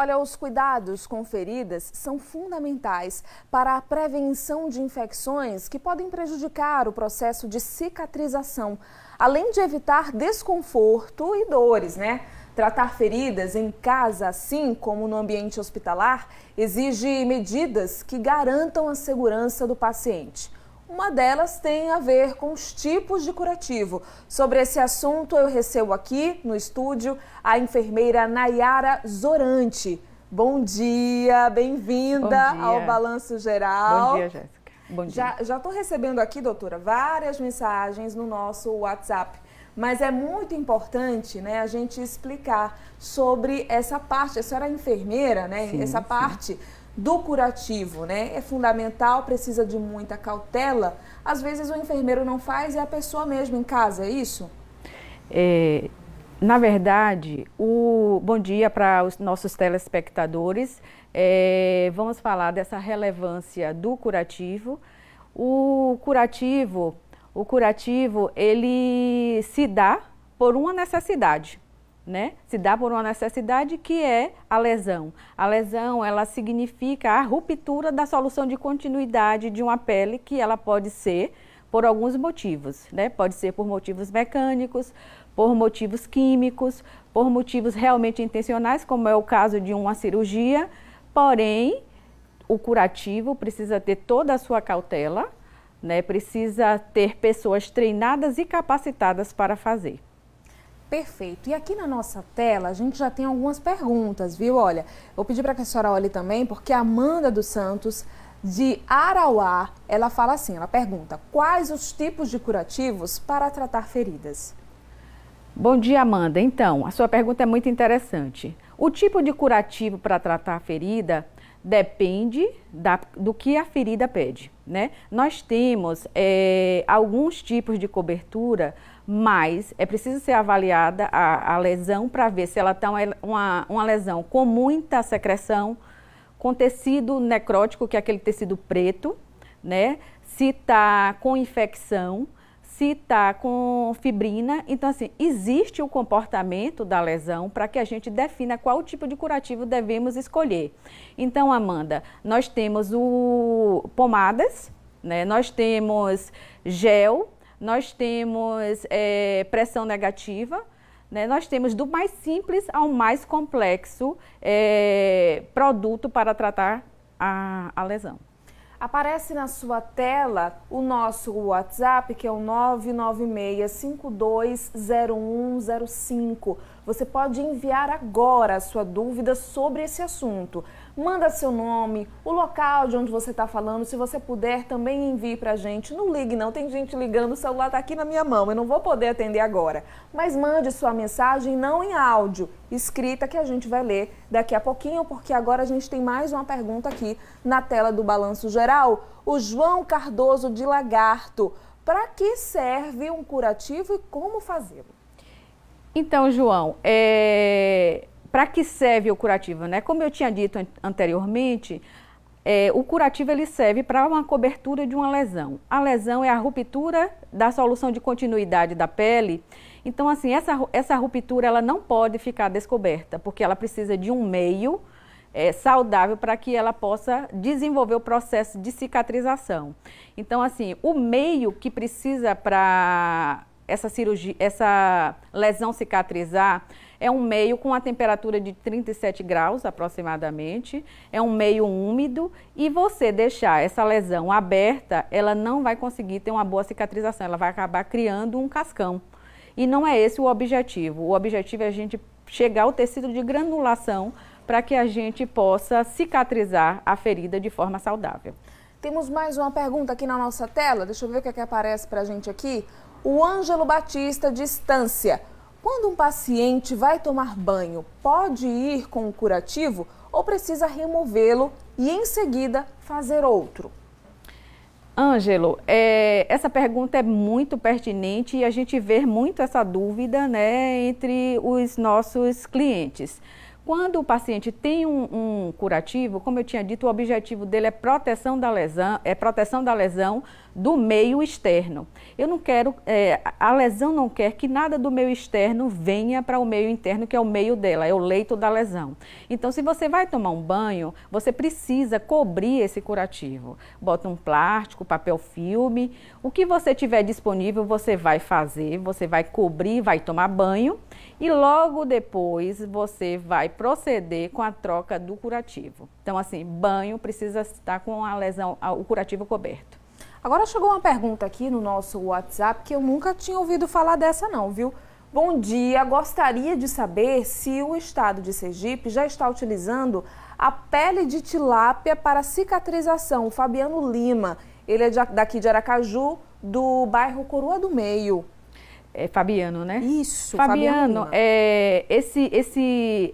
Olha, os cuidados com feridas são fundamentais para a prevenção de infecções que podem prejudicar o processo de cicatrização, além de evitar desconforto e dores, né? Tratar feridas em casa, assim como no ambiente hospitalar, exige medidas que garantam a segurança do paciente. Uma delas tem a ver com os tipos de curativo. Sobre esse assunto, eu recebo aqui no estúdio a enfermeira Nayara Zorante. Bom dia, bem-vinda ao Balanço Geral. Bom dia, Jéssica. Bom dia. Já estou recebendo aqui, doutora, várias mensagens no nosso WhatsApp. Mas é muito importante, né, a gente explicar sobre essa parte. A senhora é enfermeira, né? Sim, essa parte do curativo, né? É fundamental, precisa de muita cautela. Às vezes o enfermeiro não faz e a pessoa mesmo em casa, é isso? Na verdade, bom dia para os nossos telespectadores. Vamos falar dessa relevância do curativo. O curativo, ele se dá por uma necessidade. Né? Se dá por uma necessidade que é a lesão. A lesão, ela significa a ruptura da solução de continuidade de uma pele, que ela pode ser por alguns motivos, né? Pode ser por motivos mecânicos, por motivos químicos, por motivos realmente intencionais, como é o caso de uma cirurgia. Porém, o curativo precisa ter toda a sua cautela, né? Precisa ter pessoas treinadas e capacitadas para fazer. Perfeito. E aqui na nossa tela a gente já tem algumas perguntas, viu? Olha, vou pedir para que a senhora olhe também, porque a Amanda dos Santos, de Arauá, ela fala assim, ela pergunta: quais os tipos de curativos para tratar feridas? Bom dia, Amanda. Então, a sua pergunta é muito interessante. O tipo de curativo para tratar a ferida depende do que a ferida pede, né? Nós temos alguns tipos de cobertura, mas é preciso ser avaliada a lesão para ver se ela está uma lesão com muita secreção, com tecido necrótico, que é aquele tecido preto, né? Se está com infecção, se está com fibrina. Então, assim, existe o comportamento da lesão para que a gente defina qual tipo de curativo devemos escolher. Então, Amanda, nós temos pomadas, né? Nós temos gel, nós temos pressão negativa, né? Nós temos do mais simples ao mais complexo produto para tratar a lesão. Aparece na sua tela o nosso WhatsApp, que é o 996-520105. Você pode enviar agora a sua dúvida sobre esse assunto. Manda seu nome, o local de onde você está falando. Se você puder, também envie para a gente. Não ligue não, tem gente ligando, o celular está aqui na minha mão, eu não vou poder atender agora. Mas mande sua mensagem não em áudio, escrita, que a gente vai ler daqui a pouquinho, porque agora a gente tem mais uma pergunta aqui na tela do Balanço Geral. O João Cardoso de Lagarto: para que serve um curativo e como fazê-lo? Então, João, para que serve o curativo, né? Como eu tinha dito anteriormente, o curativo ele serve para uma cobertura de uma lesão. A lesão é a ruptura da solução de continuidade da pele. Então, assim, essa ruptura ela não pode ficar descoberta, porque ela precisa de um meio saudável para que ela possa desenvolver o processo de cicatrização. Então, assim, o meio que precisa para essa lesão cicatrizar é um meio com a temperatura de 37 graus aproximadamente, é um meio úmido, e você deixar essa lesão aberta, ela não vai conseguir ter uma boa cicatrização, ela vai acabar criando um cascão. E não é esse o objetivo. O objetivo é a gente chegar ao tecido de granulação para que a gente possa cicatrizar a ferida de forma saudável. Temos mais uma pergunta aqui na nossa tela, deixa eu ver o que é que aparece para a gente aqui. O Ângelo Batista, de Estância: quando um paciente vai tomar banho, pode ir com o curativo ou precisa removê-lo e em seguida fazer outro? Ângelo, essa pergunta é muito pertinente e a gente vê muito essa dúvida, né, entre os nossos clientes. Quando o paciente tem um curativo, como eu tinha dito, o objetivo dele é proteção da lesão do meio externo. Eu não quero, a lesão não quer que nada do meio externo venha para o meio interno, que é o meio dela, é o leito da lesão. Então, se você vai tomar um banho, você precisa cobrir esse curativo. Bota um plástico, papel filme, o que você tiver disponível você vai fazer, você vai cobrir, vai tomar banho e logo depois você vai proceder com a troca do curativo. Então, assim, banho precisa estar com a lesão, o curativo coberto. Agora chegou uma pergunta aqui no nosso WhatsApp que eu nunca tinha ouvido falar dessa não, viu? Bom dia, gostaria de saber se o estado de Sergipe já está utilizando a pele de tilápia para cicatrização. O Fabiano Lima, ele é daqui de Aracaju, do bairro Coroa do Meio. É Fabiano, né? Isso, Fabiano,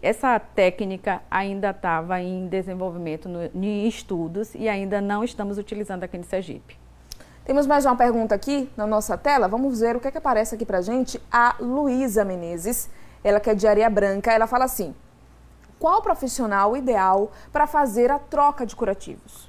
essa técnica ainda estava em desenvolvimento, em estudos, e ainda não estamos utilizando aqui em Sergipe. Temos mais uma pergunta aqui na nossa tela. Vamos ver o que aparece aqui pra gente. A Luísa Menezes, ela que é de Areia Branca, ela fala assim: qual profissional ideal para fazer a troca de curativos?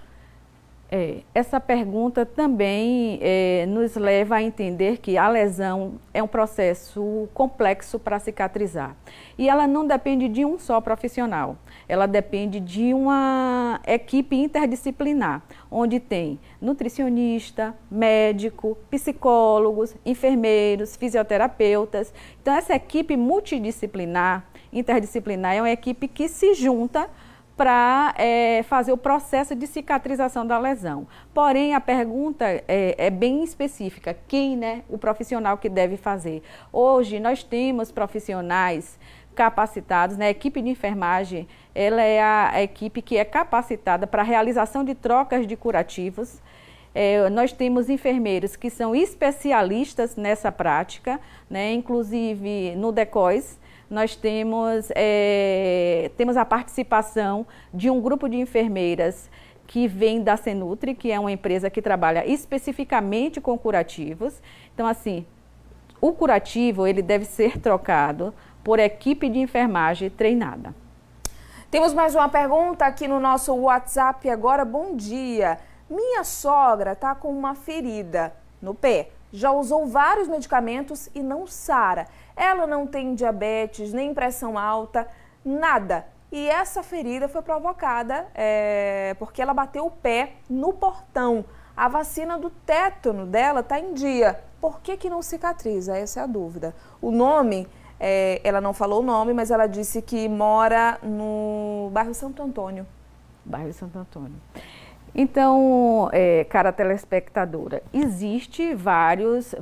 Essa pergunta também nos leva a entender que a lesão é um processo complexo para cicatrizar. E ela não depende de um só profissional, ela depende de uma equipe interdisciplinar, onde tem nutricionista, médico, psicólogos, enfermeiros, fisioterapeutas. Então, essa equipe multidisciplinar, interdisciplinar, é uma equipe que se junta para fazer o processo de cicatrização da lesão. Porém, a pergunta é bem específica, quem, né, o profissional que deve fazer. Hoje, nós temos profissionais capacitados, né? A equipe de enfermagem, ela é a equipe que é capacitada para a realização de trocas de curativos. Nós temos enfermeiros que são especialistas nessa prática, né? Inclusive no DECOS, nós temos a participação de um grupo de enfermeiras que vem da Senutri, que é uma empresa que trabalha especificamente com curativos. Então, assim, o curativo ele deve ser trocado por equipe de enfermagem treinada. Temos mais uma pergunta aqui no nosso WhatsApp agora. Bom dia. Minha sogra está com uma ferida no pé. Já usou vários medicamentos e não sara. Ela não tem diabetes, nem pressão alta, nada. E essa ferida foi provocada porque ela bateu o pé no portão. A vacina do tétano dela está em dia. Por que não cicatriza? Essa é a dúvida. O nome, ela não falou o nome, mas ela disse que mora no bairro Santo Antônio. Bairro Santo Antônio. Então, cara telespectadora, existe várias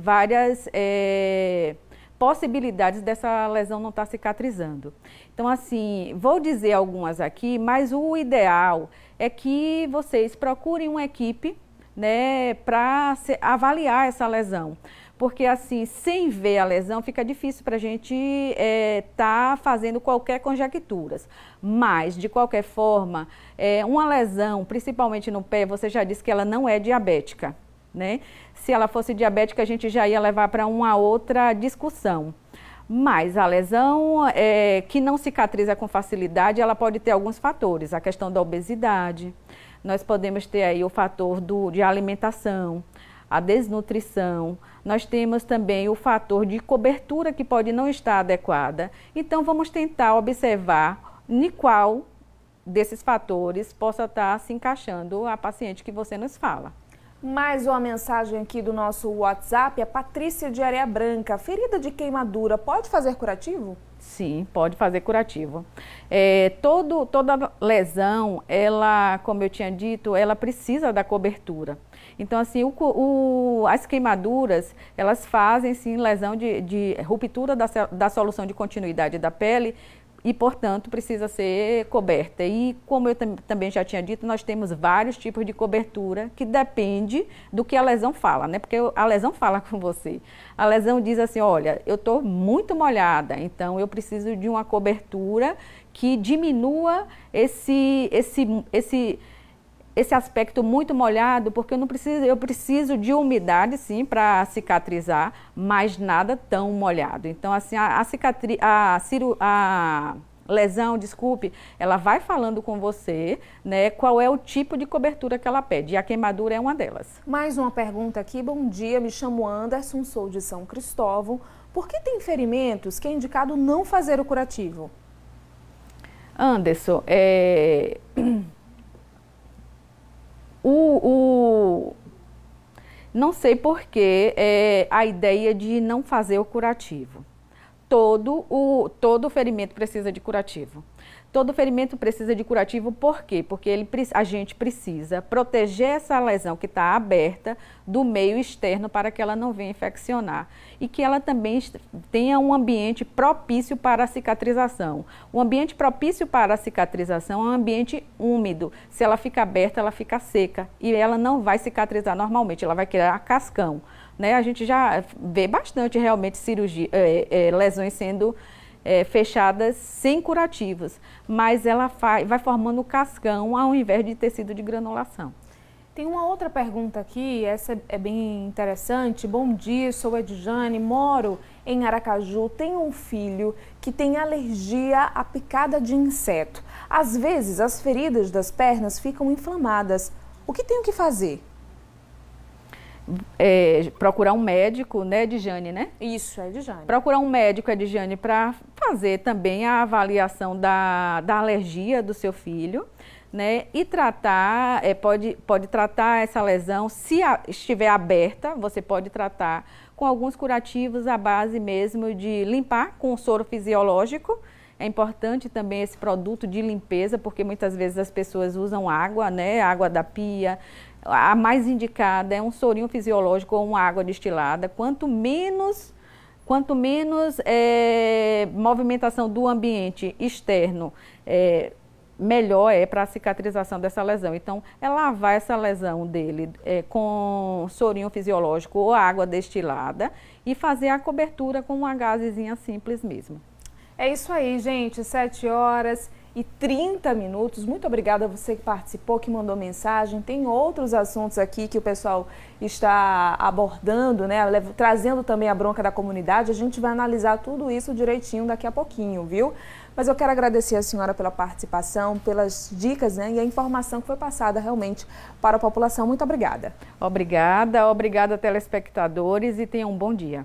possibilidades dessa lesão não estar cicatrizando. Então, assim, vou dizer algumas aqui, mas o ideal é que vocês procurem uma equipe, né, para avaliar essa lesão. Porque, assim, sem ver a lesão, fica difícil para a gente tá fazendo qualquer conjecturas. Mas, de qualquer forma, uma lesão, principalmente no pé, você já disse que ela não é diabética, né? Se ela fosse diabética, a gente já ia levar para uma outra discussão. Mas a lesão que não cicatriza com facilidade, ela pode ter alguns fatores. A questão da obesidade, nós podemos ter aí o fator de alimentação, a desnutrição, nós temos também o fator de cobertura que pode não estar adequada. Então, vamos tentar observar em qual desses fatores possa estar se encaixando a paciente que você nos fala. Mais uma mensagem aqui do nosso WhatsApp, a Patrícia de Areia Branca. Ferida de queimadura pode fazer curativo? Sim, pode fazer curativo. Toda lesão, ela, como eu tinha dito, ela precisa da cobertura. Então, assim, as queimaduras, elas fazem, sim, lesão de ruptura da solução de continuidade da pele e, portanto, precisa ser coberta. E, como eu também já tinha dito, nós temos vários tipos de cobertura que depende do que a lesão fala, né? Porque a lesão fala com você. A lesão diz assim, olha, eu estou muito molhada, então eu preciso de uma cobertura que diminua esse aspecto muito molhado, porque eu preciso de umidade, sim, para cicatrizar, mas nada tão molhado. Então, assim, a lesão, desculpe, ela vai falando com você, né, qual é o tipo de cobertura que ela pede, e a queimadura é uma delas. Mais uma pergunta aqui, bom dia, me chamo Anderson, sou de São Cristóvão. Por que tem ferimentos que é indicado não fazer o curativo? Anderson, não sei por que a ideia de não fazer o curativo. Todo ferimento precisa de curativo. Todo ferimento precisa de curativo por quê? Porque a gente precisa proteger essa lesão que está aberta do meio externo para que ela não venha infeccionar. E que ela também tenha um ambiente propício para a cicatrização. O ambiente propício para a cicatrização é um ambiente úmido. Se ela fica aberta, ela fica seca. E ela não vai cicatrizar normalmente, ela vai criar cascão. Né? A gente já vê bastante realmente lesões sendo fechadas sem curativos, mas ela vai formando cascão ao invés de tecido de granulação. Tem uma outra pergunta aqui, essa é bem interessante. Bom dia, sou Edjane, moro em Aracaju, tenho um filho que tem alergia à picada de inseto. Às vezes as feridas das pernas ficam inflamadas. O que tenho que fazer? Procurar um médico, né, Edjane, né? Isso, Edjane. Procurar um médico, Edjane, para fazer também a avaliação da alergia do seu filho, né? E tratar, pode tratar essa lesão, se estiver aberta, você pode tratar com alguns curativos à base mesmo de limpar com soro fisiológico. É importante também esse produto de limpeza, porque muitas vezes as pessoas usam água, né? Água da pia. A mais indicada é um sorinho fisiológico ou uma água destilada. Quanto menos movimentação do ambiente externo, melhor é para a cicatrização dessa lesão. Então, é lavar essa lesão dele com sorinho fisiológico ou água destilada e fazer a cobertura com uma gazezinha simples mesmo. É isso aí, gente. 7h30. Muito obrigada a você que participou, que mandou mensagem. Tem outros assuntos aqui que o pessoal está abordando, né? Trazendo também a bronca da comunidade. A gente vai analisar tudo isso direitinho daqui a pouquinho, viu? Mas eu quero agradecer a senhora pela participação, pelas dicas, né? E a informação que foi passada realmente para a população. Muito obrigada. Obrigada, telespectadores, e tenham um bom dia.